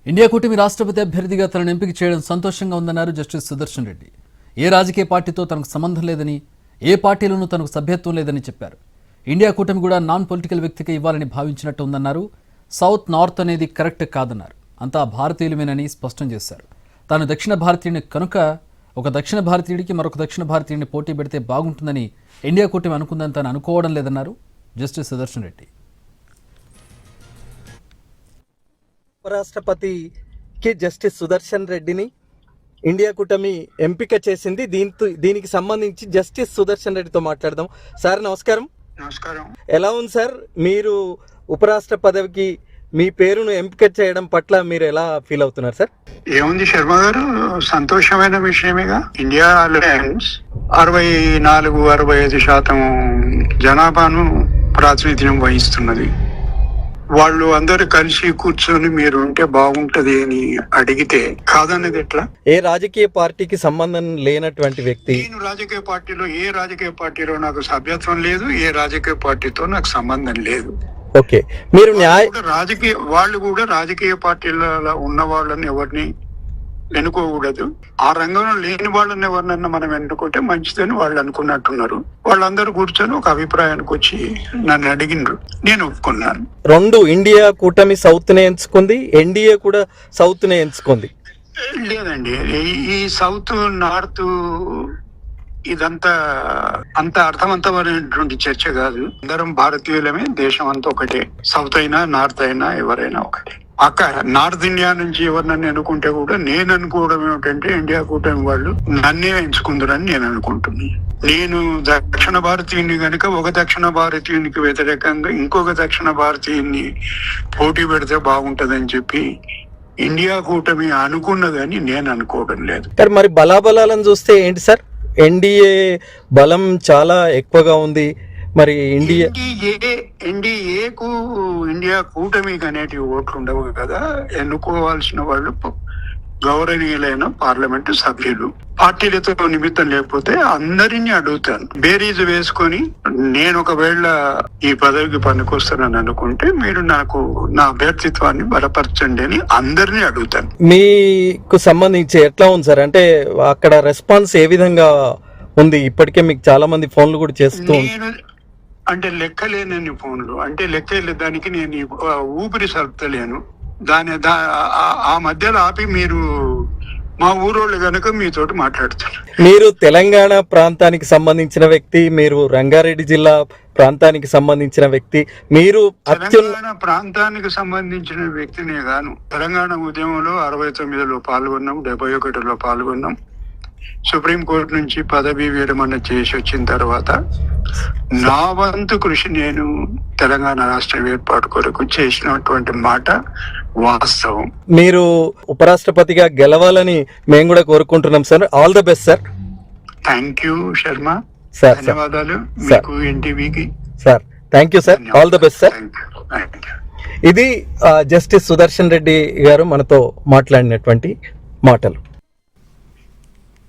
India కూటమి రాష్ట్రపతి అభ్యర్థిగా తనను ఎంపిక చేయడం సంతోషంగా ఉందన్నారు జస్టిస్ సుదర్శన్ రెడ్డి. ఏ రాజకీయ పార్టీతో తనకు సంబంధం లేదని, ఏ పార్టీలోనూ తనకు సభ్యత్వం లేదని చెప్పారు. ఇండియా కూటమి కూడా నాన్ పొలిటికల్ వ్యక్తికి ఇవ్వాలని భావించినట్టు ఉందన్నారు. సౌత్ నార్త్ అనేది కరెక్ట్ కాదన్నారు. అంతా భారతీయులమేనని స్పష్టం చేశారు. తాను దక్షిణ భారతీయుని కనుక ఒక దక్షిణ భారతీయుడికి మరొక దక్షిణ భారతీయుడిని పోటీ పెడితే బాగుంటుందని ఇండియా కూటమి అనుకుందని తాను అనుకోవడం లేదన్నారు జస్టిస్ సుదర్శన్ రెడ్డి. ఉపరాష్ట్రపతికి జస్టిస్ సుదర్శన్ రెడ్డిని ఇండియా కూటమి ఎంపిక చేసింది. దీనికి సంబంధించి జస్టిస్ సుదర్శన్ రెడ్డితో మాట్లాడదాం. సార్ నమస్కారం. నమస్కారం. ఎలా ఉంది సార్? మీరు ఉపరాష్ట్ర పదవికి మీ పేరును ఎంపిక చేయడం పట్ల మీరు ఎలా ఫీల్ అవుతున్నారు సార్? ఏముంది శర్మ గారు, సంతోషమైన విషయమేగా. ఇండియా అలయన్స్ 64-65% జనాభాను ప్రాతినిధ్యం వహిస్తున్నది. వాళ్ళు అందరు కలిసి కూర్చొని మీరు ఉంటే బాగుంటది అని అడిగితే కాదనేది ఎట్లా? ఏ రాజకీయ పార్టీకి సంబంధం లేనటువంటి వ్యక్తి. నేను ఏ రాజకీయ పార్టీలో నాకు సభ్యత్వం లేదు, ఏ రాజకీయ పార్టీతో నాకు సంబంధం లేదు. ఓకే, మీరు వాళ్ళు కూడా రాజకీయ పార్టీలలో ఉన్న వాళ్ళని ఎవరిని ఎన్నుకోకూడదు. ఆ రంగంలో లేని వాళ్ళని ఎవరినన్నా మనం ఎన్నుకుంటే మంచిదని వాళ్ళు అనుకున్నట్టున్నారు. వాళ్ళందరూ కూర్చొని ఒక అభిప్రాయానికి వచ్చి నన్ను అడిగినారు, నేను ఒప్పుకున్నాను. రెండు ఇండియా కూటమి సౌత్ నే ఎంచుకుంది, ఎన్డీఏ కూడా సౌత్ నే ఎంచుకుంది. లేదండి, ఈ సౌత్ నార్త్ ఇదంతా అంత అర్థవంతమైనటువంటి చర్చ కాదు. అందరం భారతీయులమే, దేశం అంతా ఒకటే. సౌత్ అయినా నార్త్ అయినా ఎవరైనా ఒకటే. అక్క నార్త్ ఇండియా నుంచి ఎవరినన్ను ఎన్నుకుంటే కూడా నేను అనుకోవడం ఏమిటంటే ఇండియా కూటమి వాళ్ళు నన్నే ఎంచుకుందరని నేను అనుకుంటున్నాను. నేను దక్షిణ భారతీయుని కనుక ఒక దక్షిణ భారతీయునికి వ్యతిరేకంగా ఇంకొక దక్షిణ భారతీయుని పోటీ పెడితే బాగుంటదని చెప్పి ఇండియా కూటమి అనుకున్నదని నేను అనుకోవడం లేదు. మరి బలాబలాలను చూస్తే ఏంటి సార్? ఎన్డీఏ బలం చాలా ఎక్కువగా ఉంది. మరి ఎన్డీఏకు ఇండియా కూటమికి అనేటివి ఓట్లు ఉండవు కదా. ఎన్నుకోవాల్సిన వాళ్ళు గౌరవనీయులైన పార్లమెంటు సభ్యులు. పార్టీలతో నిమిత్తం లేకపోతే అందరినీ అడుగుతాను. బేరీజు వేసుకొని నేను ఒకవేళ ఈ పదవికి పనికొస్తానని అనుకుంటే మీరు నాకు నా అభ్యర్థిత్వాన్ని బలపరచండి అని అందరినీ అడుగుతాను. మీకు సంబంధించి ఎట్లా ఉంది సార్? అంటే అక్కడ రెస్పాన్స్ ఏ విధంగా ఉంది? ఇప్పటికే మీకు చాలా మంది ఫోన్లు కూడా చేస్తూ అంటే లెక్కలేనన్ని ఫోన్లు, అంటే లెక్కలేదానికి నేను ఊపిరి సరుపుతలేను. ఆ మధ్యలో ఆపి మీరు మా ఊరోళ్ళు కనుక మీతోటి మాట్లాడుతారు. మీరు తెలంగాణ ప్రాంతానికి సంబంధించిన వ్యక్తి, మీరు రంగారెడ్డి జిల్లా ప్రాంతానికి సంబంధించిన వ్యక్తి. మీరు తెలంగాణ ప్రాంతానికి సంబంధించిన వ్యక్తినే గాను. తెలంగాణ ఉద్యమంలో 69లో పాల్గొన్నాం, 71లో పాల్గొన్నాం. సుప్రీంకోర్టు నుంచి పదవీ విరమణ చేసి వచ్చిన తర్వాత నా వంతు కృషి నేను తెలంగాణ రాష్ట్ర ఏర్పాటు కొరకు చేసినటువంటి మాట వాస్తవం. మీరు ఉపరాష్ట్రపతిగా గెలవాలని మేము కూడా కోరుకుంటున్నాం sir. All the best sir. Thank you Sharma. ధన్యవాదాలు మీకు, ఎన్టీవీకి. Sir thank you sir. All the best sir. ఇది జస్టిస్ సుదర్శన్ రెడ్డి గారు మనతో మాట్లాడినటువంటి మాటలు.